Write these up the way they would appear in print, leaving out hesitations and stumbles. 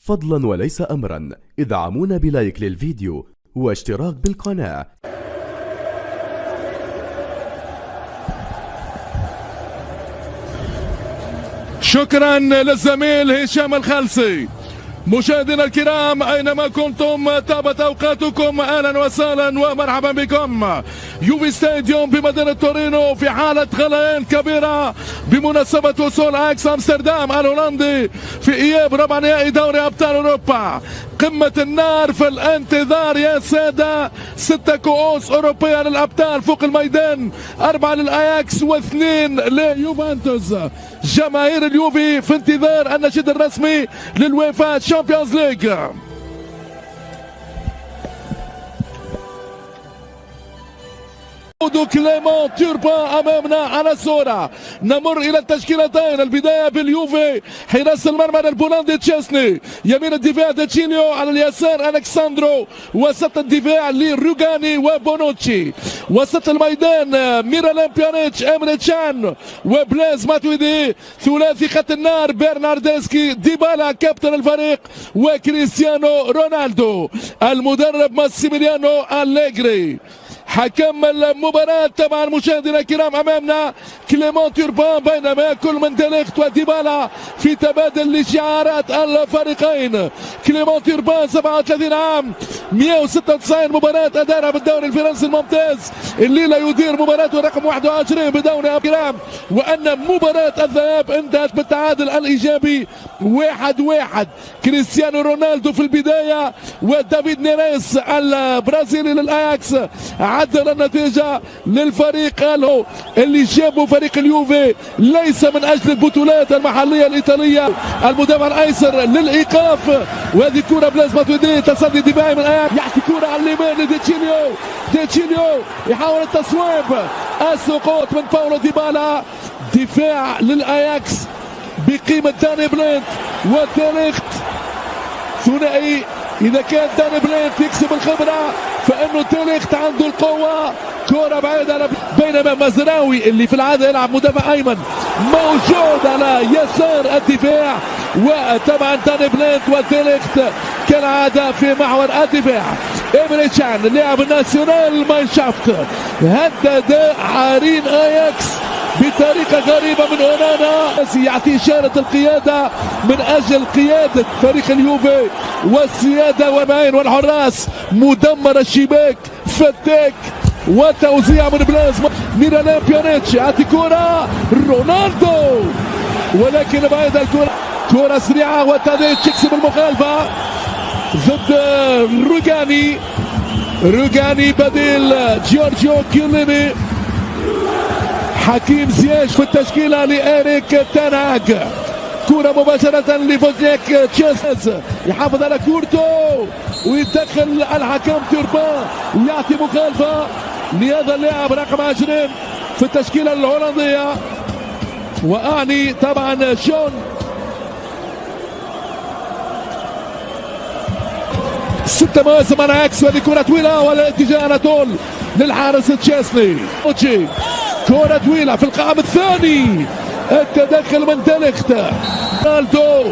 فضلا وليس أمرا ادعمونا بلايك للفيديو واشتراك بالقناة. شكرا للزميل هشام الخالصي. مشاهدينا الكرام اينما كنتم طابت اوقاتكم، اهلا وسهلا ومرحبا بكم. يوفي ستاديوم بمدينه تورينو في حاله غليان كبيره بمناسبه وصول اياكس امستردام الهولندي في اياب ربع نهائي دوري ابطال اوروبا. قمه النار في الانتظار يا ساده، 6 كؤوس اوروبيه للابطال فوق الميدان، 4 للاياكس و2 ليوفنتوس. جماهير اليوفي في انتظار النشيد الرسمي للويفا تشامبيونز ليج. كليمون توربان امامنا على الصوره. نمر الى التشكيلتين، البدايه باليوفي، حراس المرمى البولندي تشيسني، يمين الدفاع داتشينيو، على اليسار الكساندرو، وسط الدفاع لروغاني وبونوتشي، وسط الميدان ميرالين بيانيتش، امري تشان وبلاز ماتويدي، ثلاثي خط النار برناردسكي، ديبالا كابتن الفريق وكريستيانو رونالدو. المدرب ماسيميليانو أليغري. حكم المباراة طبعا مشاهدينا الكرام امامنا كليمون توربان، بينما كل من ديليخت وديبالا في تبادل لشعارات الفريقين. كليمون توربان 37 عام، 196 مباراة ادارها بالدوري الفرنسي الممتاز، الليلة يدير مباراته رقم 21 بدوري الكرام، وان مباراة الذهاب انتهت بالتعادل الايجابي 1-1. كريستيانو رونالدو في البداية ودافيد نيريس البرازيلي للاياكس عدل النتيجة للفريق اللي جابوا فريق اليوفي ليس من اجل البطولات المحلية الايطالية. المدافع الايسر للايقاف، وهذه كرة بلاز ماتويدي، تصدي دفاعي من اياكس، يعطي كرة على اليمين لديتشينيو، ديتشينيو يحاول التصويب، السقوط من باولو ديبالا. دفاع للاياكس بقيمة داني بلينت وديليخت، ثنائي. إذا كان داني بلينت يكسب الخبرة فإنه ديليخت عنده القوة. كرة بعيدة، بينما مزراوي اللي في العادة يلعب مدافع أيمن موجود على يسار الدفاع، وطبعا داني بلينت وديليخت كالعادة في محور الدفاع. إمري تشان اللاعب الناسيونال ماينشافت هدد عارين اياكس بطريقة غريبة من اونانا، يعطي إشارة القيادة من أجل قيادة فريق اليوفي والسيادة والمعين والحراس. مدمر الشباك، فتاك وتوزيع من بلاز ميرالين بيانيتش، يعطي كرة رونالدو ولكن بعيدة الكرة، كرة سريعة وتاديتش يكسب المخالفة ضد روغاني. روغاني بديل جيورجيو كيليني. حكيم زياش في التشكيلة لإيريك تاناغ. كرة مباشرة لفوزنيك تشيس، يحافظ على كورته ويدخل الحكم توربان ويعطي مخالفة لهذا اللاعب رقم 20 في التشكيلة الهولندية، وأعني طبعا شون. 6 مواسم على اياكس، وهذه كرة طويلة والاتجاه على طول للحارس تشيسني. كرة طويلة في القائم الثاني، التدخل من ديليخت، رونالدو،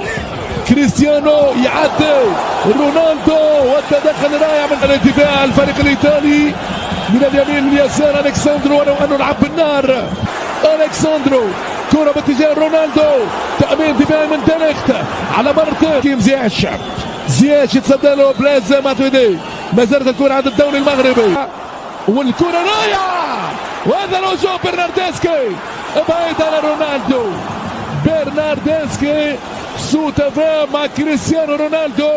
كريستيانو يعدي رونالدو، والتدخل رائع من الدفاع الفريق الايطالي من اليمين لليسار الكساندرو، ولو انه لعب بالنار. الكساندرو كرة باتجاه رونالدو، تأمين دفاعي من ديليخت على مرتين. كيم زياش يتصدى له بلاز ماتويدي، ما زالت الكرة عند الدوري المغربي، والكرة رايعة، وهذا الهجوم برناردسكي بعيد على رونالدو. برناردسكي سوء تفاهم مع كريستيانو رونالدو،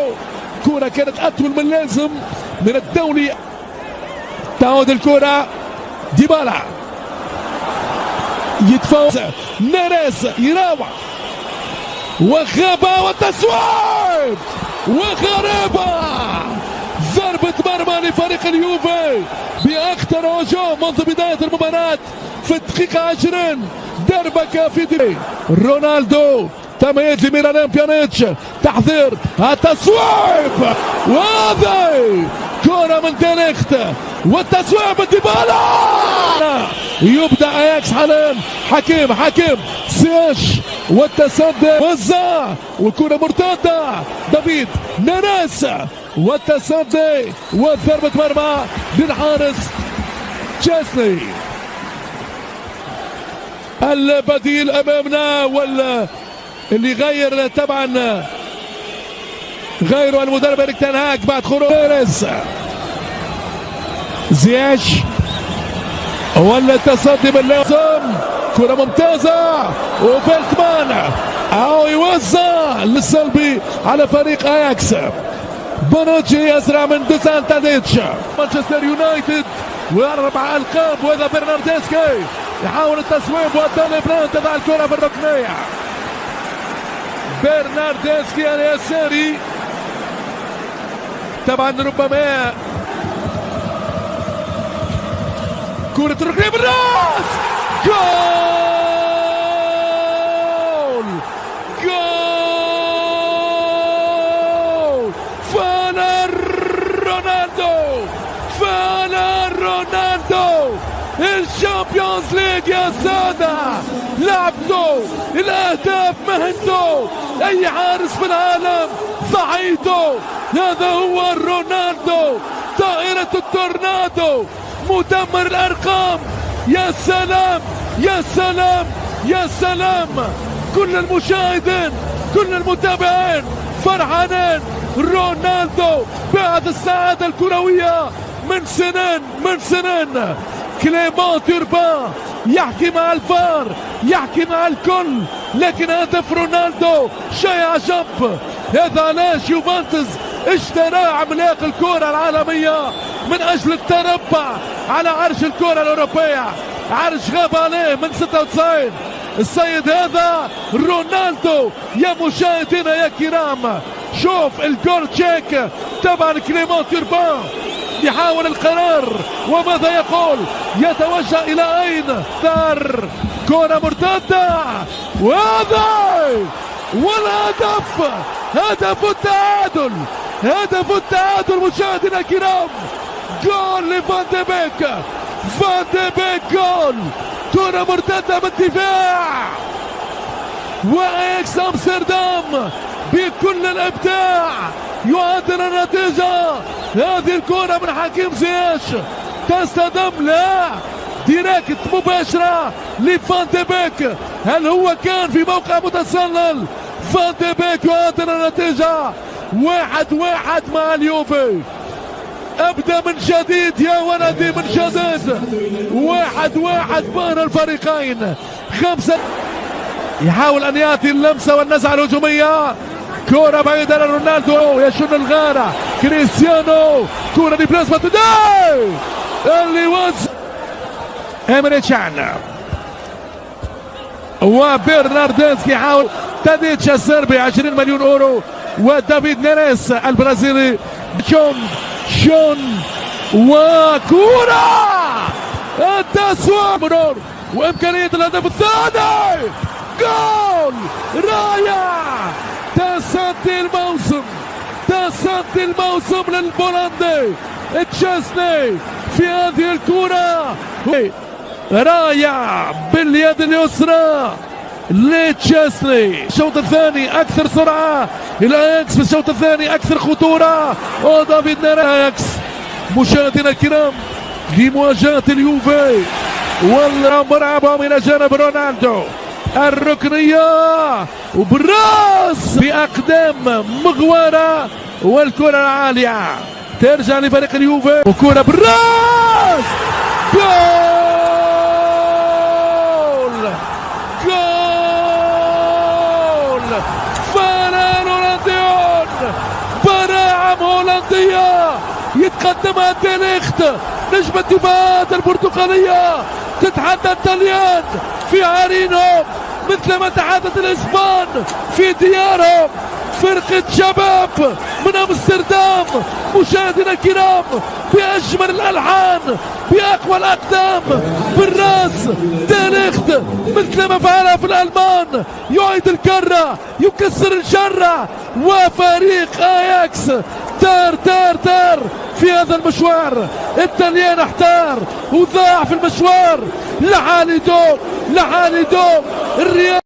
كرة كانت أطول من اللازم من الدولي. تعود الكرة ديبالا يتفاوز، نيريس يراوح وغابة والتصويب وغريبة، ضربة مرمى لفريق اليوفي بأخطر هجوم منذ بداية المباراة في الدقيقة 20. دربكة في دي رونالدو، تمييز لميرالين بيانيتش، تحضير التصويب، وهذا كرة كرة من ديليخت والتسويق من ديبالا. يبدأ اياكس حاليا. حكيم سياش والتصدي وزع والكرة مرتدة. دافيد نيريس والتصدي وضربة مرمى للحارس تشيسني. البديل امامنا اللي غير طبعا غيره المدرب إريك تين هاج بعد خروج بيريز. زياش ولا التصدي باللازم. كرة ممتازة وفيلتمان او يوزع للسلبي على فريق اياكس. بونوتشي اسرع من دوسان تاديتش. مانشستر يونايتد واربع القاب وهذا برناردسكي يحاول التصويب والدولي بلان تضع الكرة في الركنية. برناردسكي اليساري طبعا ربما كرة الركنية بالراس. جول فانا رونالدو الشامبيونز ليج يا سادة. لعبته الاهداف مهنته اي حارس في العالم ضحيته. هذا هو رونالدو طائرة التورنادو مدمر الارقام. يا سلام يا سلام يا سلام. كل المشاهدين كل المتابعين فرحانين. رونالدو بعد السعادة الكروية من سنين. كليمون توربان يحكي مع الفار يحكي مع الكل لكن هدف رونالدو شيء عجب. هذا علاش يوفنتوس اشترى عملاق الكرة العالمية من اجل التربع على عرش الكرة الاوروبية. عرش غاب عليه من 96. السيد هذا رونالدو يا مشاهدينا يا كرام. شوف الجول تشيك طبعا كليمون توربان يحاول القرار وماذا يقول. يتوجه الى اين؟ دار كرة مرتدة وهذا والهدف. هدف التعادل مشاهدينا الكرام. جول لفان دي بيك جول. كرة مرتدة بالدفاع واياكس امستردام بكل الابداع يعدل النتيجة. هذه الكرة من حكيم زياش تصطدم لا ديريكت مباشرة لفان دي بيك. هل هو كان في موقع متسلل؟ فان دي بيك يعدل النتيجة 1-1 مع اليوفي. ابدا من جديد يا ولدي من جديد. 1-1 بين الفريقين. 5 يحاول ان ياتي اللمسه والنزعه الهجوميه. كرة بعيدة لرونالدو يشن الغارة. كريستيانو كرة دي بلازما توداي اللي وز إيمري تشان وبرناردسكي يحاول تاديتش السربي 20 مليون اورو. ودافيد نيريس البرازيلي شون وكرة التسويق مرور وامكانية الهدف الثاني. جول رائع. تصدي الموسم للبولندي تشيسني في هذه الكرة. رائع باليد اليسرى لتشيسني. الشوط الثاني اكثر سرعة الاياكس في الشوط الثاني اكثر خطورة. ودافيد نيريس مشاهدينا الكرام لمواجهة اليوفي والمرعبة من جانب رونالدو. الركنية وبراس بأقدام مغوارة والكرة العالية ترجع لفريق اليوفي وكرة براس. جول فنان هولنديون. براعم هولندية يتقدمها ديليخت نجم الدفاعات البرتقالية. تتحدى الطليان في عرينهم مثل ما تحدث الاسبان في ديارهم. فرقة شباب من امستردام مشاهدينا الكرام بأجمل الألحان بأقوى الأقدام بالراس ديليخت مثل ما فعل في الألمان يعيد الكرة يكسر الجرة وفريق أياكس تار في هذا المشوار. التاليان احتار وضاع في المشوار لحالي دوم الريال